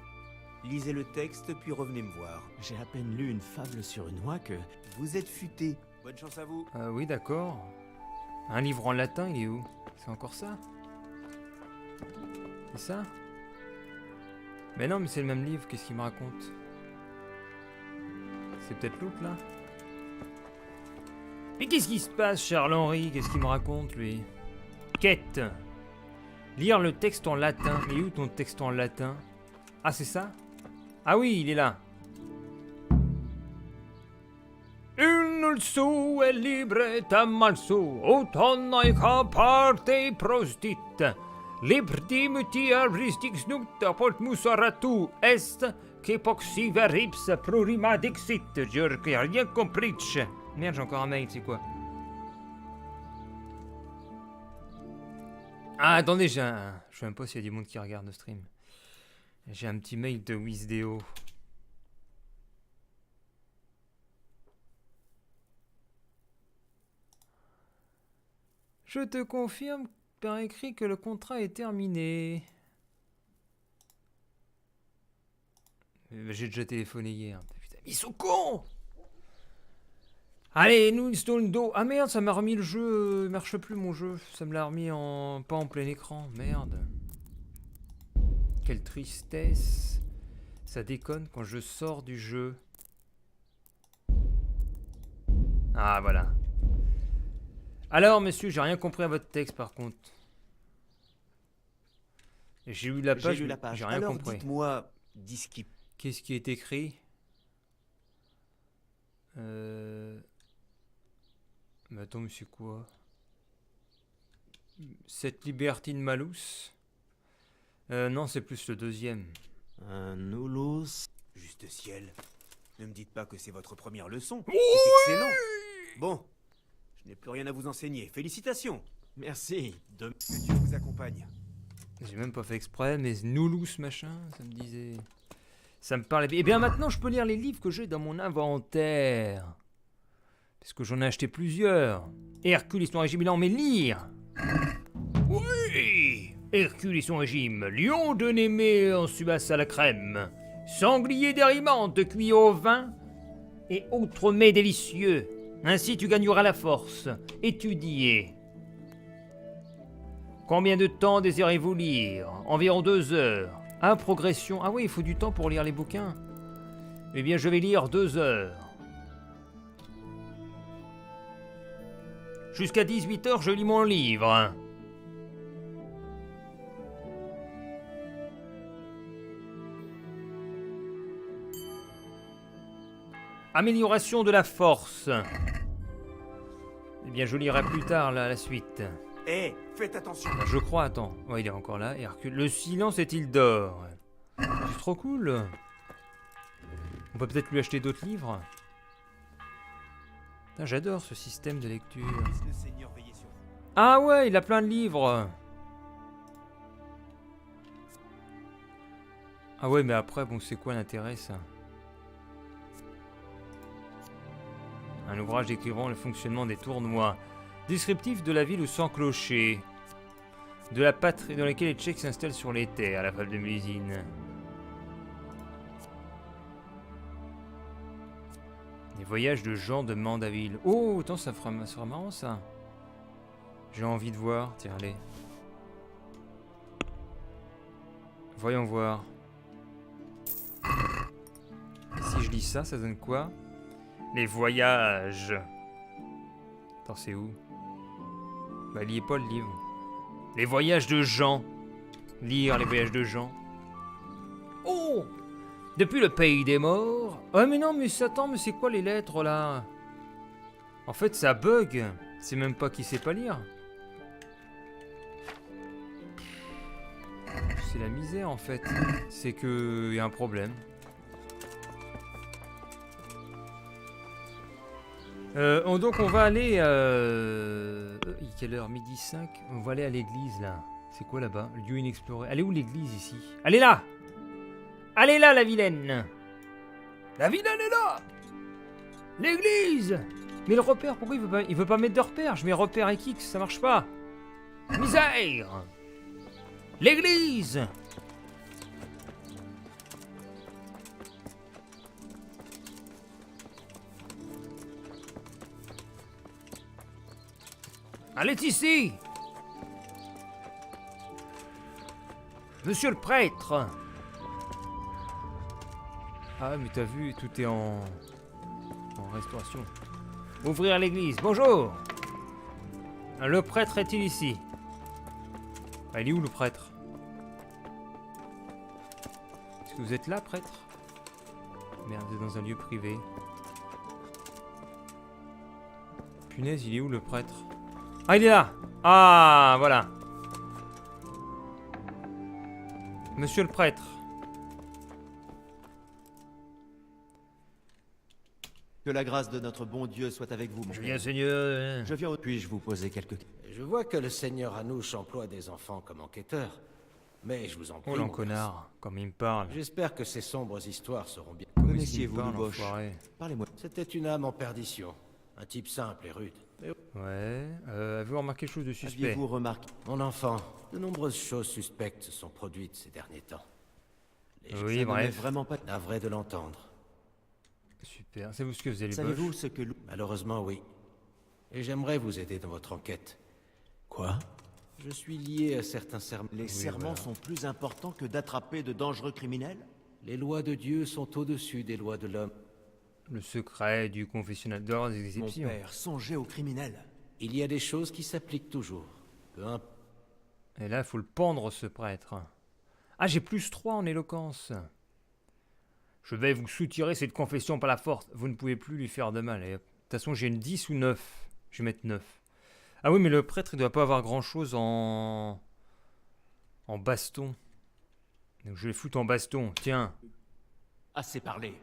Lisez le texte, puis revenez me voir. J'ai à peine lu une fable sur une oie que... Vous êtes futé. Bonne chance à vous. Oui, d'accord. Un livre en latin, il est où? C'est encore ça? C'est ça? Mais non, mais c'est le même livre, qu'est-ce qu'il me raconte? C'est peut-être l'autre, là? Mais qu'est-ce qui se passe, Charles-Henri? Qu'est-ce qu'il me raconte, lui? Quête. Lire le texte en latin. Mais où ton texte en latin? Ah, c'est ça? Ah oui, il est là. Il nul su est libre et mal su, autonaica parte prostit. Libdimuti aristix nupta port musaratu est, que poxiva rips prurima dixit. Je n'ai rien compris. Merde, j'ai encore un mail, c'est quoi? Ah, attendez, je sais même pas s'il y a du monde qui regarde le stream. J'ai un petit mail de Wisdeo. Je te confirme par écrit que le contrat est terminé. J'ai déjà téléphoné hier. Putain, mais ils sont cons! Allez, nous installons le dos. Ah merde, ça m'a remis le jeu. Il marche plus mon jeu. Ça me l'a remis en... pas en plein écran. Merde. Quelle tristesse. Ça déconne quand je sors du jeu. Ah, voilà. Alors, monsieur, j'ai rien compris à votre texte, par contre. J'ai lu la page, j'ai rien Alors, compris. dites-moi, Disky. Qu'est-ce qui est écrit? Mais attends, mais c'est quoi? Cette libertine malus? Non, c'est plus le deuxième. Un noulos. Juste ciel. Ne me dites pas que c'est votre première leçon. C'est excellent. Bon, je n'ai plus rien à vous enseigner. Félicitations. Merci. Que Dieu vous accompagne. J'ai même pas fait exprès, mais Noulous machin, ça me disait... Ça me parlait bien. Et bien maintenant, je peux lire les livres que j'ai dans mon inventaire. Parce que j'en ai acheté plusieurs. Hercule et son régime, il en met lire. Oui, Hercule et son régime. Lion de Némée en subas à la crème. Sanglier d'Arimante cuit au vin. Et autres mets délicieux. Ainsi tu gagneras la force. Étudiez. Combien de temps désirez-vous lire? Environ 2 heures. Ah, progression. Ah oui, il faut du temps pour lire les bouquins. Eh bien, je vais lire 2 heures. Jusqu'à 18 heures, je lis mon livre. Amélioration de la force. Eh bien, je lirai plus tard la suite. Eh, faites attention. Je crois, attends. Oh, il est encore là. Hercule. Le silence est-il d'or? C'est trop cool. On peut peut-être lui acheter d'autres livres. Putain, j'adore ce système de lecture. Le Seigneur veiller sur vous. Ah ouais, il a plein de livres. Ah ouais, mais après, bon, c'est quoi l'intérêt, ça? Un ouvrage décrivant le fonctionnement des tournois. Descriptif de la ville où sans clocher. De la patrie dans laquelle les Tchèques s'installent sur les terres, la fable de Mélusine. Les voyages de Jean de Mandaville. Oh, attends, ça sera marrant, ça. J'ai envie de voir. Tiens, allez. Voyons voir. Si je lis ça, ça donne quoi? Les voyages. Attends, c'est où? Bah, liez pas le livre. Les voyages de Jean. Lire les voyages de Jean. Oh! Depuis le pays des morts. Oh, mais non, mais attends, mais c'est quoi les lettres, là? En fait, ça bug. C'est même pas qui sait pas lire. C'est la misère, en fait. C'est que y a un problème. Donc on va aller... quelle heure? 12h05. On va aller à l'église, là. C'est quoi, là-bas? Lieu inexploré. Elle est où, l'église, ici? Elle est là! Elle est là, la vilaine! La vilaine est là! L'église! Mais le repère, pourquoi il veut pas mettre de repère? Je mets repère et X, ça marche pas. Misère! L'église! Elle est ici! Monsieur le prêtre! Ah, mais t'as vu, tout est en restauration. Ouvrir l'église. Bonjour! Le prêtre est-il ici? Ah, il est où le prêtre? Est-ce que vous êtes là, prêtre? Merde, vous êtes dans un lieu privé. Punaise, il est où le prêtre? Ah, il est là! Ah, voilà. Monsieur le prêtre. Que la grâce de notre bon Dieu soit avec vous, mon Je père. viens, Seigneur. Je viens. Puis-je vous poser quelques questions? Je vois que le seigneur Anouche emploie des enfants comme enquêteurs. Mais je vous en prie, Oh, mon l'enconnard, comme il me parle. garçon. J'espère que ces sombres histoires seront bien. Comme il me Connaissiez-vous parle, Louboche? enfoiré. Parlez-moi. C'était une âme en perdition. Un type simple et rude. Mais Ouais. Avez-vous remarqué quelque chose de suspect? Aviez-vous remarqué? mon enfant, de nombreuses choses suspectes se sont produites ces derniers temps. Les Oui, Ça ne bref. m'est vraiment pas. navré de l'entendre. Super. Savez-vous ce que faisait les Savez-vous boches? ce que Malheureusement, oui. Et j'aimerais vous aider dans votre enquête. Quoi? Je suis lié à certains serments. Les serments sont plus importants que d'attraper de dangereux criminels? Les lois de Dieu sont au-dessus des lois de l'homme. Le secret du confessionnal d'or des Mon exceptions. père, songez aux criminels. Il y a des choses qui s'appliquent toujours. Peu importe. Et là, il faut le pendre, ce prêtre. Ah, j'ai +3 en éloquence. Je vais vous soutirer cette confession par la force. Vous ne pouvez plus lui faire de mal. Et, de toute façon, j'ai une 10 ou 9. Je vais mettre 9. Ah oui, mais le prêtre, il doit pas avoir grand-chose en baston. Donc je vais foutre en baston. Tiens. Assez parlé.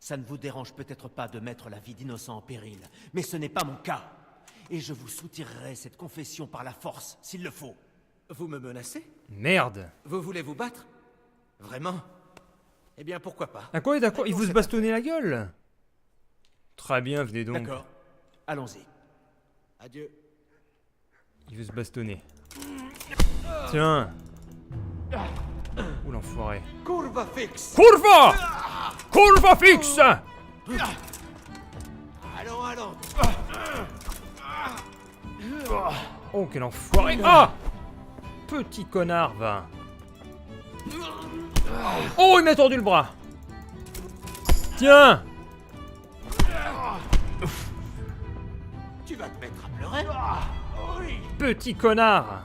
Ça ne vous dérange peut-être pas de mettre la vie d'innocents en péril, mais ce n'est pas mon cas. Et je vous soutirerai cette confession par la force, s'il le faut. Vous me menacez? Merde. Vous voulez vous battre? Vraiment? Eh bien, pourquoi pas? Ah quoi, d'accord, il veut se bastonner la gueule. Très bien, venez donc. D'accord. Allons-y. Adieu. Il veut se bastonner. Tiens. Ouh, l'enfoiré. Curva fixe! Curva! Curva fixe! Allons, allons! Oh, quel enfoiré! Ah! Petit connard, va. Oh, il m'a tordu le bras. Tiens. Tu vas te mettre à pleurer? Oui! Petit connard.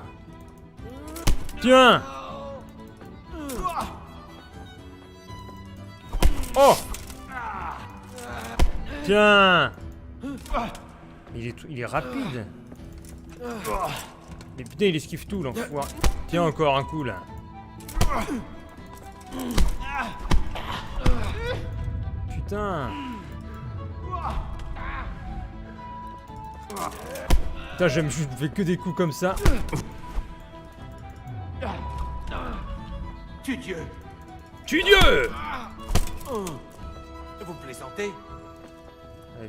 Tiens. Oh. Tiens. Il est rapide. Mais putain, il esquive tout, l'enfoiré. Tiens, encore un coup, là. Putain. Putain, je fais que des coups comme ça. Tu Dieu! Tu Dieu! Vous plaisantez?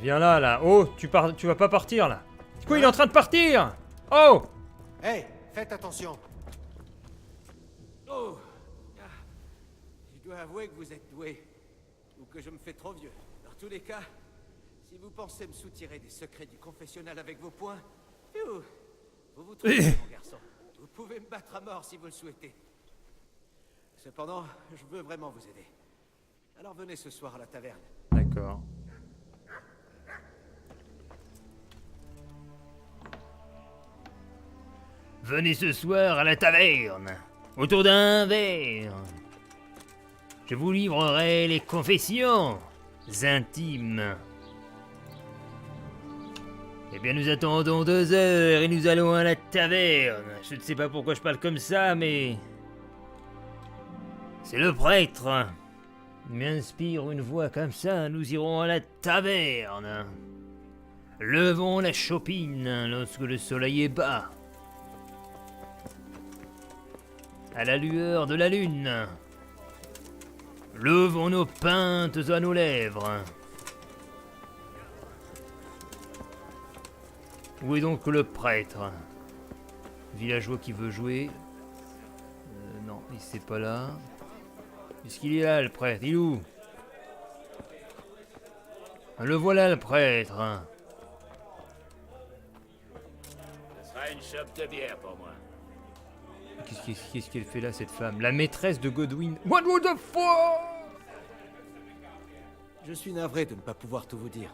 Viens là, là. Oh, tu vas pas partir, là. Quoi, il est en train de partir? Oh! Hey, faites attention! Oh! Je dois avouer que vous êtes doué. Ou que je me fais trop vieux. Dans tous les cas, si vous pensez me soutirer des secrets du confessionnal avec vos poings, vous vous trompez, mon garçon. Vous pouvez me battre à mort si vous le souhaitez. Cependant, je veux vraiment vous aider. Alors venez ce soir à la taverne. D'accord. Venez ce soir à la taverne, autour d'un verre. Je vous livrerai les confessions intimes. Eh bien, nous attendons 2 heures et nous allons à la taverne. Je ne sais pas pourquoi je parle comme ça, mais... c'est le prêtre. Il m'inspire une voix comme ça, nous irons à la taverne. Levons la chopine lorsque le soleil est bas. À la lueur de la lune. Levons nos pintes à nos lèvres. Où est donc le prêtre? Villageois qui veut jouer. Non, il c'est pas là. Est-ce qu'il est là, le prêtre? Il est où? Le voilà, le prêtre. Ce sera une chope de bière pour moi. Qu'est-ce qu'elle fait là, cette femme? La maîtresse de Godwin. What the fuck? Je suis navré de ne pas pouvoir tout vous dire.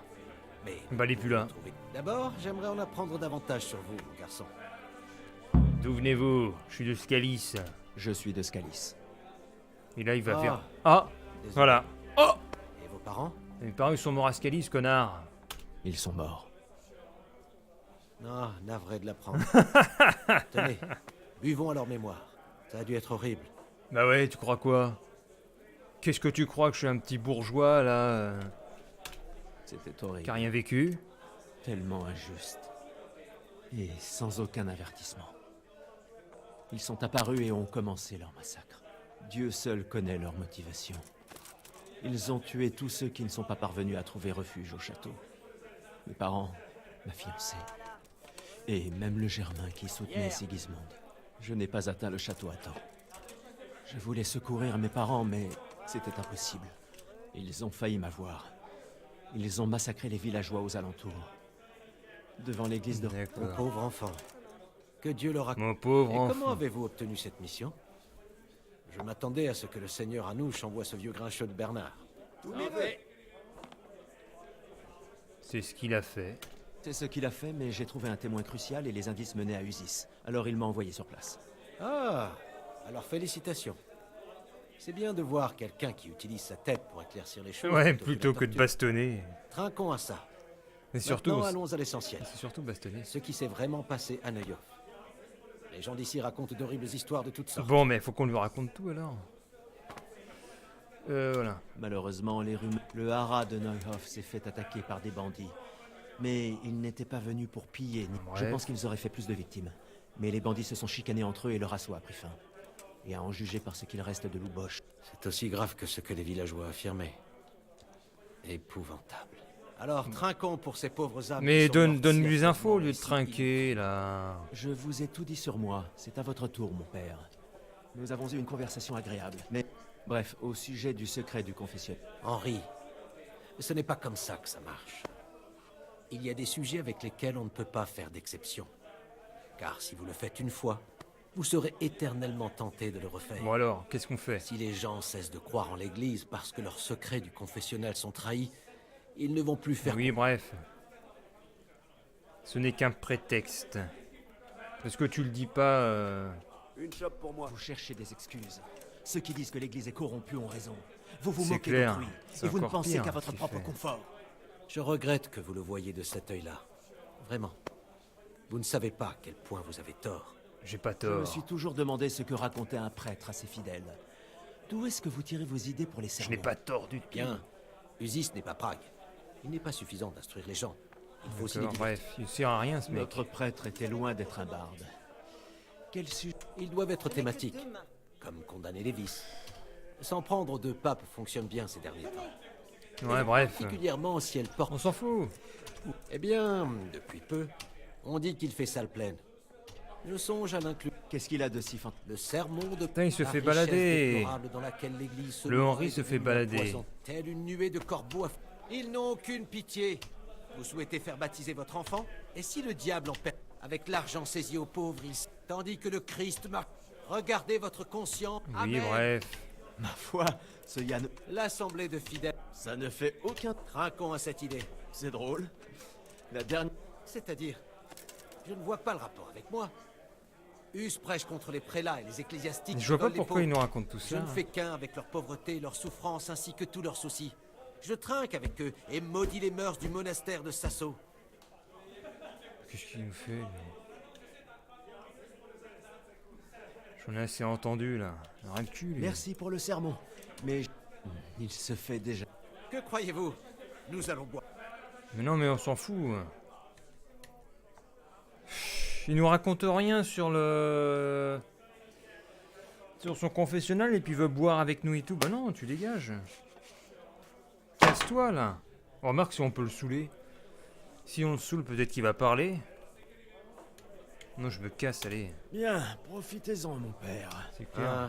Mais... Bah, elle est plus là. D'abord, j'aimerais en apprendre davantage sur vous, mon garçon. D'où venez-vous? Je suis de Scalis. Je suis de Scalis. Et là, il va Ah. faire... Ah, Désolé. voilà. Oh, Et vos parents? mes parents, ils sont morts à Scalis, connard. Ils sont morts. Non, navré de l'apprendre. Tenez, buvons à leur mémoire. Ça a dû être horrible. Bah ouais, tu crois quoi? Qu'est-ce que tu crois, que je suis un petit bourgeois, là, C'était horrible. qui a rien vécu? Tellement injuste. Et sans aucun avertissement. Ils sont apparus et ont commencé leur massacre. Dieu seul connaît leur motivation. Ils ont tué tous ceux qui ne sont pas parvenus à trouver refuge au château. Mes parents, ma fiancée, et même le Germain qui soutenait Sigismund. Je n'ai pas atteint le château à temps. Je voulais secourir mes parents, mais c'était impossible. Ils ont failli m'avoir. Ils ont massacré les villageois aux alentours. Devant l'église de... Mon pauvre enfant. Que Dieu leur accorde. Mon pauvre Et enfant. comment avez-vous obtenu cette mission? Je m'attendais à ce que le Seigneur Anouche envoie ce vieux grincheux de Bernard. C'est ce qu'il a fait. C'est ce qu'il a fait, mais j'ai trouvé un témoin crucial et les indices menaient à Usis. Alors il m'a envoyé sur place. Ah, alors félicitations. C'est bien de voir quelqu'un qui utilise sa tête pour éclaircir les choses. Ouais, plutôt que de torture. bastonner. Trinquons à ça. Mais surtout... Maintenant, allons à l'essentiel. C'est surtout bastonner. Ce qui s'est vraiment passé à Neuhof. Les gens d'ici racontent d'horribles histoires de toutes sortes. Bon, mais faut qu'on lui raconte tout, alors. Voilà. Malheureusement, le haras de Neuhof s'est fait attaquer par des bandits. Mais ils n'étaient pas venus pour piller. Je Bref. pense qu'ils auraient fait plus de victimes. Mais les bandits se sont chicanés entre eux et leur assaut a pris fin. Et à en juger par ce qu'il reste de Louboche. C'est aussi grave que ce que les villageois affirmaient. Épouvantable. Alors, trinquons pour ces pauvres âmes. Mais qui sont mortes donne-lui si les infos au lieu de affreusement trinquer, là. Je vous ai tout dit sur moi. C'est à votre tour, mon père. Nous avons eu une conversation agréable. Mais, bref, au sujet du secret du confessionnal. Henri, ce n'est pas comme ça que ça marche. Il y a des sujets avec lesquels on ne peut pas faire d'exception. Car si vous le faites une fois, vous serez éternellement tenté de le refaire. Bon alors, qu'est-ce qu'on fait? Si les gens cessent de croire en l'Église parce que leurs secrets du confessionnal sont trahis, ils ne vont plus faire... Oui, bref. Ce n'est qu'un prétexte. Parce que tu le dis pas... Une chope pour moi. Vous cherchez des excuses. Ceux qui disent que l'Église est corrompue ont raison. Vous vous C'est moquez clair. d'autrui. C'est Et vous ne encore pensez pire, qu'à votre ce qu'il propre fait. confort. Je regrette que vous le voyiez de cet œil-là. Vraiment. Vous ne savez pas à quel point vous avez tort. J'ai pas Je me tort. suis toujours demandé ce que racontait un prêtre à ses fidèles. D'où est-ce que vous tirez vos idées pour les Je sermons? n'ai pas tort du tout. Bien. Usis n'est pas Prague. Il n'est pas suffisant d'instruire les gens. Il faut aussi les D'accord, divertir. bref, il sert à rien, ce mec. Notre prêtre était loin d'être un barde. Quel sujet? Ils doivent être thématiques, comme condamner les vices. S'en prendre de pape fonctionne bien ces derniers temps. Ouais, Et bref. particulièrement si elle porte... On s'en fout. Eh bien, depuis peu, on dit qu'il fait salle pleine. Je songe à l'inclure. Qu'est-ce qu'il a de si fantastique? Le sermon de... Putain, il se la fait richesse balader. déplorable dans laquelle l'Église se Le noie Henri est se fait devenue un balader. poison, telle une nuée de corbeaux. Ils n'ont aucune pitié. Vous souhaitez faire baptiser votre enfant? Et si le diable en perd avec l'argent saisi aux pauvres, tandis que le Christ marque... Regardez votre conscience. Oui, Amen. bref. Ma foi, ce Yann... L'assemblée de fidèles. Ça ne fait aucun... Trinquons à cette idée. C'est drôle. La dernière... C'est-à-dire, je ne vois pas le rapport avec moi. Hus prêche contre les prélats et les ecclésiastiques. Je vois qui pas veulent les pourquoi ils pauvres. nous racontent tout Je ça. ne fais qu'un avec leur pauvreté, leur souffrance ainsi que tous leurs soucis. Je trinque avec eux et maudis les mœurs du monastère de Sasso. Qu'est-ce qu'il nous fait, lui? J'en ai assez entendu, là. Rien le cul, lui. Merci pour le sermon. Mais... Il se fait déjà... Que croyez-vous? Nous allons boire. Mais non, mais on s'en fout. Il nous raconte rien sur le... sur son confessionnal et puis il veut boire avec nous et tout. Bah non, tu dégages. Casse-toi, là. Remarque si on peut le saouler. Si on le saoule, peut-être qu'il va parler. Non, je me casse, allez. Bien, profitez-en, mon père. C'est clair. Ah,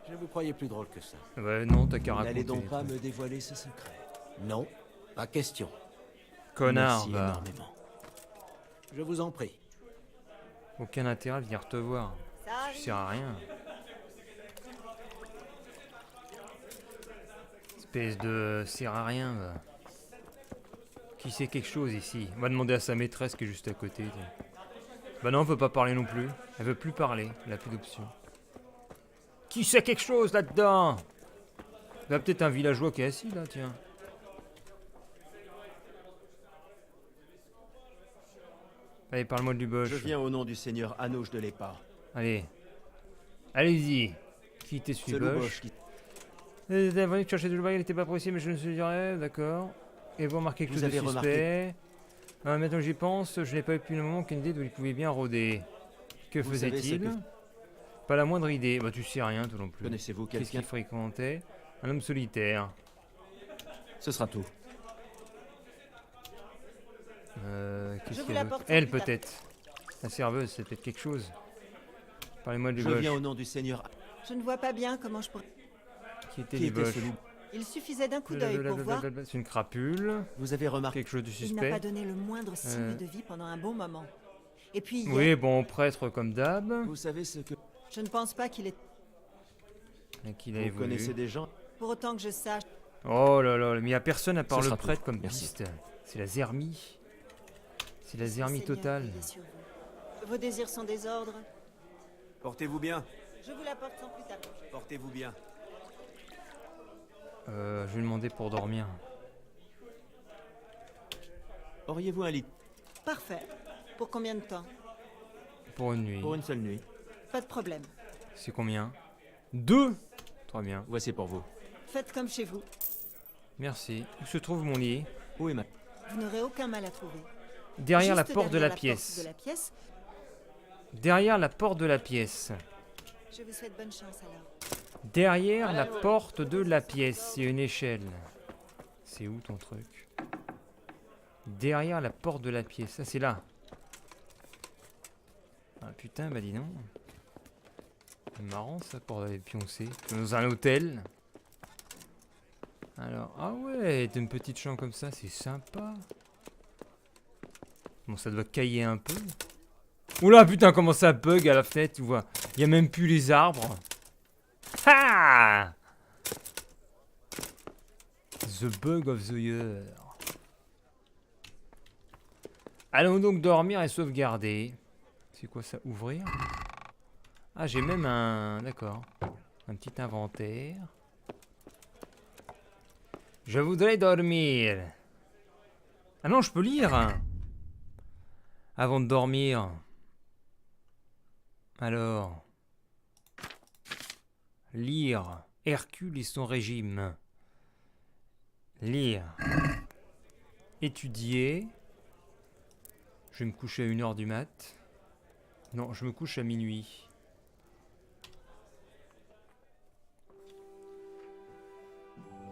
je vous croyais plus drôle que ça. Ouais, non, t'as qu'à raconter. N'allez donc pas me dévoiler ce secret. Non, pas question. Connard, Merci va. énormément. Je vous en prie. Aucun intérêt à venir te voir. Tu sers à rien. Espèce de sert à rien. Va. Qui sait quelque chose ici? On va demander à sa maîtresse qui est juste à côté. Bah non, on peut pas parler non plus. Elle veut plus parler. Elle a plus d'options. Qui sait quelque chose là-dedans? Il y a peut-être un villageois qui est assis là, tiens. Allez, parle-moi du Bosch. Je viens au nom du seigneur Anouche de l'Épa. Allez. Allez-y. Qui était celui Bosch? Vous avez venu chercher du bail, il n'était pas pressé, mais je ne suis dirais, d'accord. Et vous remarquez quelque chose de suspect. Maintenant que j'y pense, je n'ai pas eu depuis un moment aucune idée d'où il pouvait bien rôder. Que faisait-il? Pas la moindre idée. Bah tu sais rien, toi non plus. Connaissez-vous Qu'est-ce quelqu'un? qu'il fréquentait? Un homme solitaire. Ce sera tout. Qu'est-ce qu'il y a d'autre? Elle peut-être. La serveuse, c'est peut-être quelque chose. Parlez-moi du Bosch. Je viens au nom du seigneur. Je ne vois pas bien comment je pourrais... Qui était du Bosch? Il suffisait d'un coup d'œil pour voir... C'est une crapule. Vous avez remarqué quelque chose de suspect? Il n'a pas donné le moindre signe de vie pendant un bon moment. Et puis hier... Oui, bon, prêtre comme d'hab. Vous savez ce que... Je ne pense pas qu'il est... Vous connaissez des gens? Pour autant que je sache... Oh là là, mais il n'y a personne à part Ce le sera prêtre tout. comme Merci. piste. C'est la zermie. C'est la zermie totale. Vos désirs sont des ordres. Portez-vous bien. Je vous l'apporte sans plus tarder. Portez-vous bien. Je vais demander pour dormir. Auriez-vous un lit? Parfait. Pour combien de temps? Pour une nuit. Pour une seule nuit. Pas de problème. C'est combien? 2. Très bien. Voici pour vous. Faites comme chez vous. Merci. Où se trouve mon lit? Où est ma... Vous n'aurez aucun mal à trouver. Derrière la Juste porte de la derrière pièce. porte de la pièce. Derrière la porte de la pièce. Je vous souhaite bonne chance alors. Derrière la porte de la pièce. Il y a une échelle. C'est où ton truc? Derrière la porte de la pièce. Ah, c'est là. Ah putain, bah dis non. C'est marrant ça pour aller pioncer. Dans un hôtel. Alors, ah ouais, t'as une petite chambre comme ça, c'est sympa. Bon, ça doit cailler un peu. Oula, putain, comment ça bug à la fenêtre, tu vois. Il y a même plus les arbres. Ha! The bug of the year. Allons donc dormir et sauvegarder. C'est quoi ça? Ouvrir? Ah, j'ai même un... D'accord. Un petit inventaire. Je voudrais dormir. Ah non, je peux lire. Avant de dormir. Alors. Lire. Hercule et son régime. Lire. Étudier. Je vais me coucher à 1h du mat. Non, je me couche à minuit.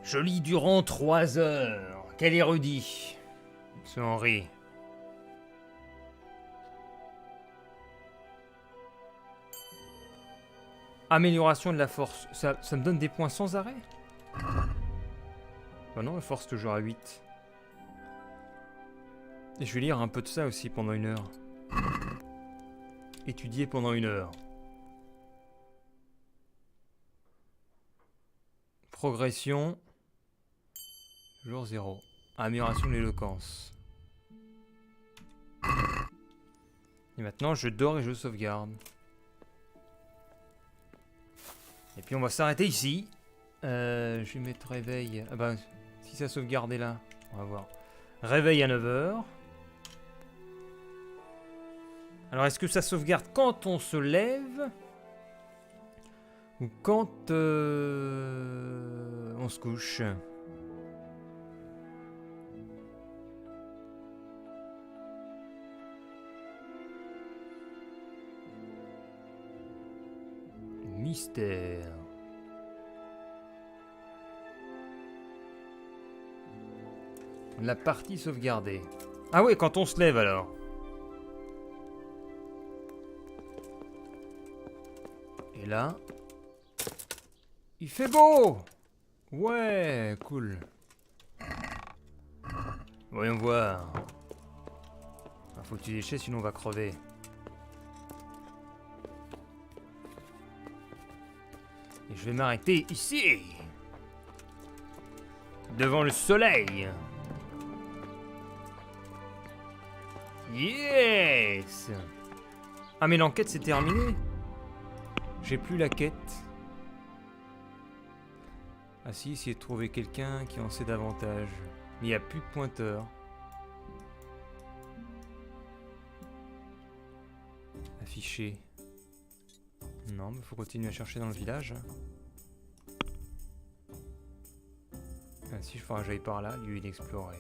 Je lis durant 3 heures. Quel érudit. Ce Henri. Amélioration de la force. Ça me donne des points sans arrêt? Bah non, la force toujours à 8. Et je vais lire un peu de ça aussi pendant 1 heure. Étudier pendant 1 heure. Progression. Jour 0. Amélioration de l'éloquence. Et maintenant, je dors et je sauvegarde. Et puis on va s'arrêter ici. Je vais mettre réveil. Ah bah, si ça sauvegarde est là, on va voir. Réveil à 9h. Alors, est-ce que ça sauvegarde quand on se lève? Ou quand on se couche? Mystère. La partie sauvegardée. Ah ouais, quand on se lève alors. Et là... Il fait beau! Ouais, cool. Voyons voir. Faut que tu déchets, sinon on va crever. Et je vais m'arrêter ici. Devant le soleil. Yes! Ah mais l'enquête c'est terminé. J'ai plus la quête. Ah si, essayer de trouver quelqu'un qui en sait davantage. Mais il n'y a plus de pointeur. Affiché. Non, mais faut continuer à chercher dans le village. Ah si, il faudra que j'aille par là, lieu inexploré.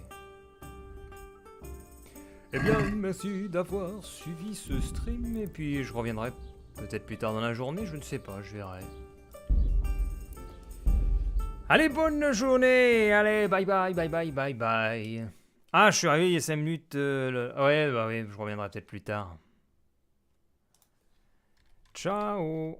Eh bien, merci d'avoir suivi ce stream, et puis je reviendrai peut-être plus tard dans la journée, je ne sais pas, je verrai. Allez, bonne journée. Allez, bye bye, bye bye, bye bye. Ah, je suis arrivé il y a 5 minutes. Ouais, bah oui, je reviendrai peut-être plus tard. Ciao.